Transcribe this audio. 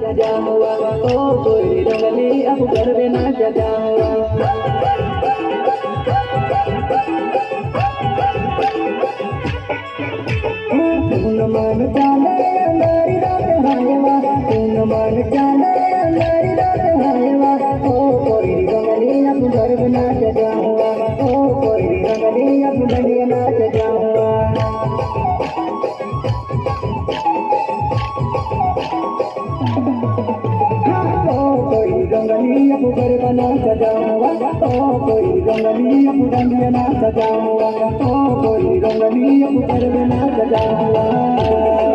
सजा हुआ ओ कोई रंगली अब घर में ना सजा हुआ तून मन जाने अंगारी रात हायवा तून मन जाने अंगारी रात हायवा ओ कोई रंगली अब घर में ना सजा हुआ ओ कोई रंगली अब घर में ना सजा हुआ रंगली अब घर बना सजा हुआ ओ कोई रंगली अब रंग बना सजा हुआ ओ कोई रंगली अब घर बना सजा हुआ